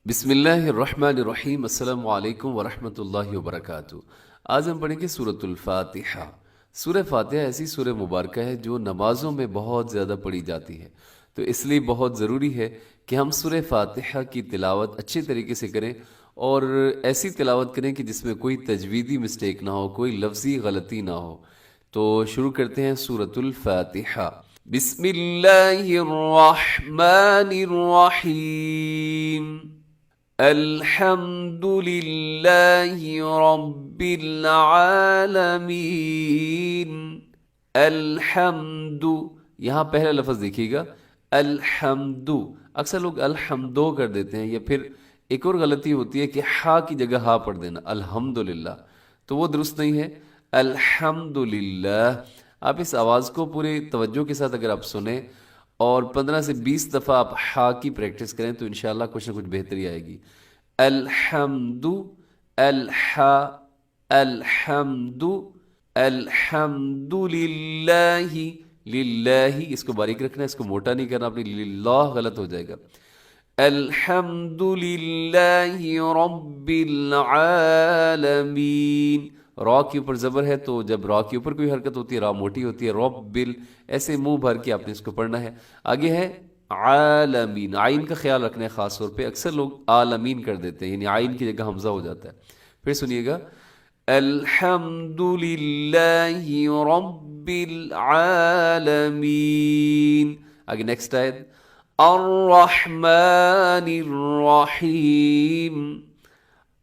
بسم اللہ الرحمن الرحیم، السلام علیکم ورحمۃ اللہ وبرکاتہ۔ آج ہم پڑھیں گے سورۃ الفاتحہ۔ سورہ فاتحہ ایسی سورہ مبارکہ ہے جو نمازوں میں بہت زیادہ پڑھی جاتی ہے، تو اس لیے بہت ضروری ہے کہ ہم سورہ فاتحہ کی تلاوت اچھے طریقے سے کریں، اور ایسی تلاوت کریں کہ جس میں کوئی تجویدی مسٹیک نہ ہو، کوئی لفظی غلطی نہ ہو۔ تو شروع کرتے ہیں سورۃ الفاتحہ۔ بسم اللہ الرحمن الرحیم۔ الحمد للہ رب العالمین۔ الحمد، یہاں پہلا لفظ دیکھیے گا، الحمد۔ اکثر لوگ الحمدو کر دیتے ہیں، یا پھر ایک اور غلطی ہوتی ہے کہ ہا کی جگہ ہا پڑھ دینا، الحمد للہ، تو وہ درست نہیں ہے۔ الحمد للہ، آپ اس آواز کو پورے توجہ کے ساتھ اگر آپ سنیں اور 15 سے 20 دفعہ آپ ہا کی پریکٹس کریں تو انشاءاللہ کچھ نہ کچھ بہتری آئے گی۔ الحمد، الحا، الحمد، الحمد للہ، للہ، اس کو باریک رکھنا ہے، اس کو موٹا نہیں کرنا، اپنی للہ غلط ہو جائے گا۔ الحمد للہ رب العالمین۔ را کے اوپر زبر ہے، تو جب را کے اوپر کوئی حرکت ہوتی ہے را موٹی ہوتی ہے، رب ایسے منہ بھر کے آپ نے اس کو پڑھنا ہے۔ آگے ہے عالمین، آئین کا خیال رکھنا ہے خاص طور پہ، اکثر لوگ عالمین کر دیتے ہیں، یعنی آئین کی جگہ حمزہ ہو جاتا ہے۔ پھر سنیے گا، الحمد للہ رب العالمین۔ آگے نیکسٹ آیت، الرحمن الرحیم،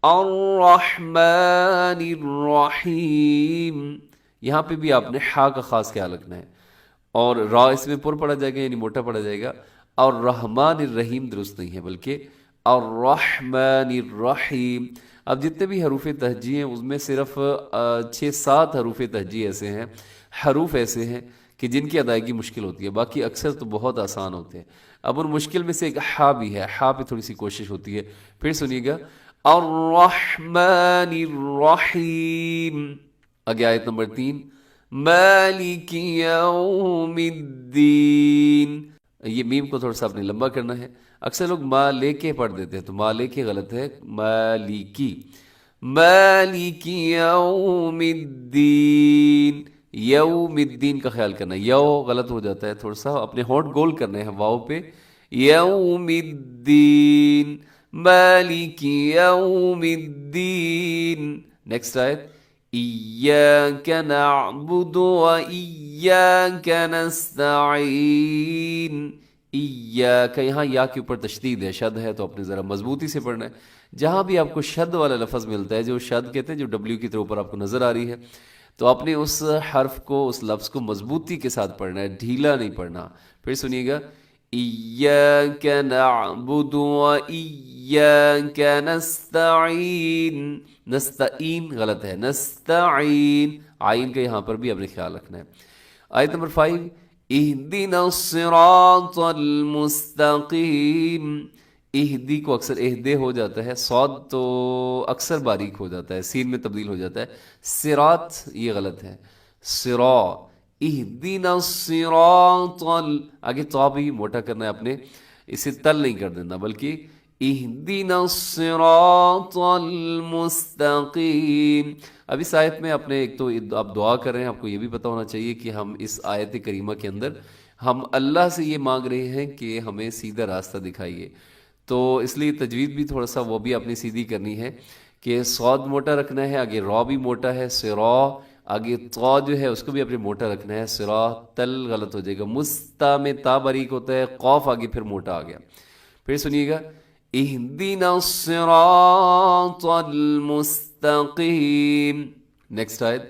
الرحمن الرحیم۔ یہاں پہ بھی آپ نے ہا کا خاص خیال رکھنا ہے، اور را اس میں پر پڑا جائے گا، یعنی موٹا پڑا جائے گا۔ اور رحمان الرحیم درست نہیں ہے، بلکہ الرحمن الرحیم۔ اب جتنے بھی حروف تہجی ہیں اس میں صرف 6-7 حروف تہجی ایسے ہیں، حروف ایسے ہیں کہ جن کی ادائیگی مشکل ہوتی ہے، باقی اکثر تو بہت آسان ہوتے ہیں۔ اب ان مشکل میں سے ایک ہا بھی ہے، ہا پہ تھوڑی سی کوشش ہوتی ہے۔ پھر سنیے گا، الرحمن الرحیم۔ آگے آیت نمبر 3، مالک یوم الدین۔ یہ میم کو تھوڑا سا آپ نے لمبا کرنا ہے، اکثر لوگ مالک پڑھ دیتے ہیں، تو مالک غلط ہے، مالکی۔ مالک یوم الدین، یوم الدین کا خیال کرنا، یو غلط ہو جاتا ہے، تھوڑا سا اپنے ہونٹ گول کرنے ہیں واؤ پہ، یوم الدین، مالک یوم الدین۔ نیکسٹ آیت، ایاک نعبد و ایاک نستعین۔ ایاک، یہاں یا کے اوپر تشدید ہے، شد ہے، تو اپنے ذرا مضبوطی سے پڑھنا ہے۔ جہاں بھی آپ کو شد والا لفظ ملتا ہے، جو شد کہتے ہیں، جو ڈبلیو کی طرح اوپر آپ کو نظر آ رہی ہے، تو آپ نے اس حرف کو، اس لفظ کو مضبوطی کے ساتھ پڑھنا ہے، ڈھیلا نہیں پڑھنا۔ پھر سنیے گا، ایاک نعبد و ایاک نستعین۔ نستعین غلط ہے، نستعین، آئین کا یہاں پر بھی اپنے خیال رکھنا ہے۔ آیت نمبر 5، اہدنا الصراط المستقیم۔ اہدی کو اکثر اہدے ہو جاتا ہے، صاد تو اکثر باریک ہو جاتا ہے، سین میں تبدیل ہو جاتا ہے، صراط یہ غلط ہے، صرا، اہدنا الصراط آگے تو بھی موٹا کرنا ہے آپ نے، اسے تل نہیں کر دینا، بلکہ اہدنا الصراط المستقیم۔ اب اس آیت میں اپنے ایک تو آپ دعا کر رہے ہیں، آپ کو یہ بھی پتہ ہونا چاہیے کہ ہم اس آیت کریمہ کے اندر ہم اللہ سے یہ مانگ رہے ہیں کہ ہمیں سیدھا راستہ دکھائیے، تو اس لیے تجوید بھی تھوڑا سا وہ بھی اپنی سیدھی کرنی ہے کہ صاد موٹا رکھنا ہے، آگے را بھی موٹا ہے، صرا، آگے طا جو ہے اس کو بھی اپنے موٹا رکھنا ہے، صرا، تل غلط ہو جائے گا، مستا میں تا باریک ہوتا ہے، قاف آگے پھر موٹا آ گیا۔ پھر سنیے گا، اہدنا الصراط المستقیم۔ نیکسٹ آیت،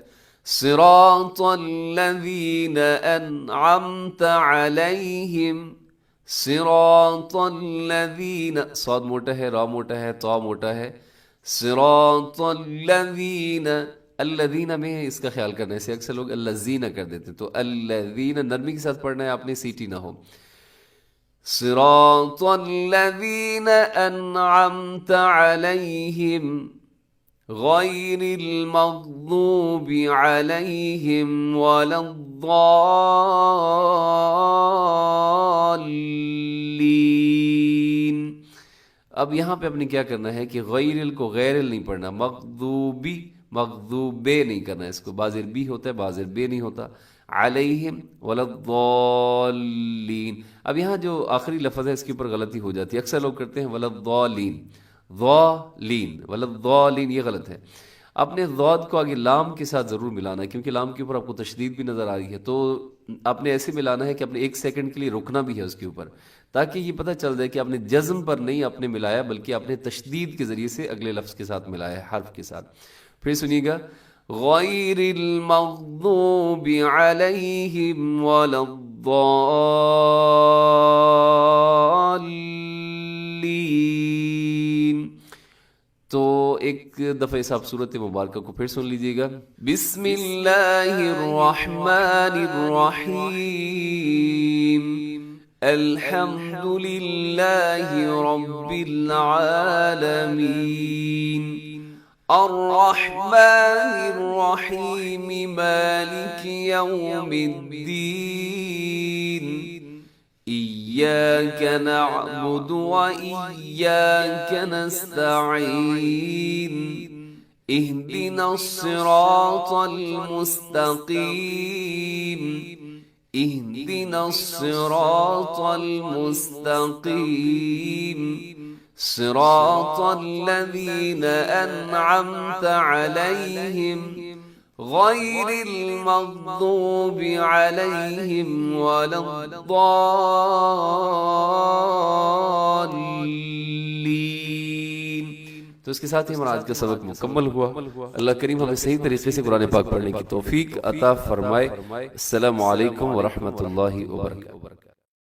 صراط الذین انعمت علیہم، صراط الذین، صاد موٹا ہے، را موٹا ہے، طا موٹا ہے، صراط الذین، الذین میں اس کا خیال کرنے سے اکثر لوگ الذین کر دیتے ہیں، تو الذین نرمی کے ساتھ پڑھنا ہے آپ نے، سیٹی نہ ہو۔ صراط الذین انعمت علیہم غیر المغضوب علیہم ولا الضالین۔ اب یہاں پہ اپنے کیا کرنا ہے کہ غیر ال کو غیر ال نہیں پڑھنا، مغضوبی مغضوبے نہیں کرنا، اس کو بازر بی ہوتا ہے بازر بے نہیں ہوتا، علیہم ولا الضالین۔ اب یہاں جو آخری لفظ ہے اس کے اوپر غلطی ہو جاتی ہے، اکثر لوگ کرتے ہیں ولا الضالین، ضالین ولا الضالین، یہ غلط ہے۔ اپنے ضاد کو آگے لام کے ساتھ ضرور ملانا ہے، کیونکہ لام کے اوپر آپ کو تشدید بھی نظر آ رہی ہے، تو آپ نے ایسے ملانا ہے کہ اپنے ایک سیکنڈ کے لیے رکنا بھی ہے اس کے اوپر، تاکہ یہ پتہ چل جائے کہ آپ نے جزم پر نہیں آپ نے ملایا، بلکہ آپ نے تشدید کے ذریعے سے اگلے لفظ کے ساتھ ملایا ہے، حرف کے ساتھ۔ پھر سنیے گا، غیر المغضوب علیہم ولا الضالین۔ تو ایک دفعہ اس آپ صورت مبارکہ کو پھر سن لیجئے گا، بسم اللہ الرحمن الرحیم، الحمد للہ رب العالمین، الرحمن الرحیم، مالک یوم الدین، إياك نعبد وإياك نستعين، اهدنا الصراط المستقيم، اهدنا الصراط المستقيم، صراط الذين أنعمت عليهم غیر المغضوب علیہم ولا الضالین۔ تو اس کے ساتھ ہی ہمارا آج کا سبق مکمل ہوا۔ اللہ کریم ہمیں صحیح طریقے سے قرآن پاک پڑھنے کی توفیق عطا فرمائے۔ السلام علیکم ورحمۃ اللہ وبرکاتہ۔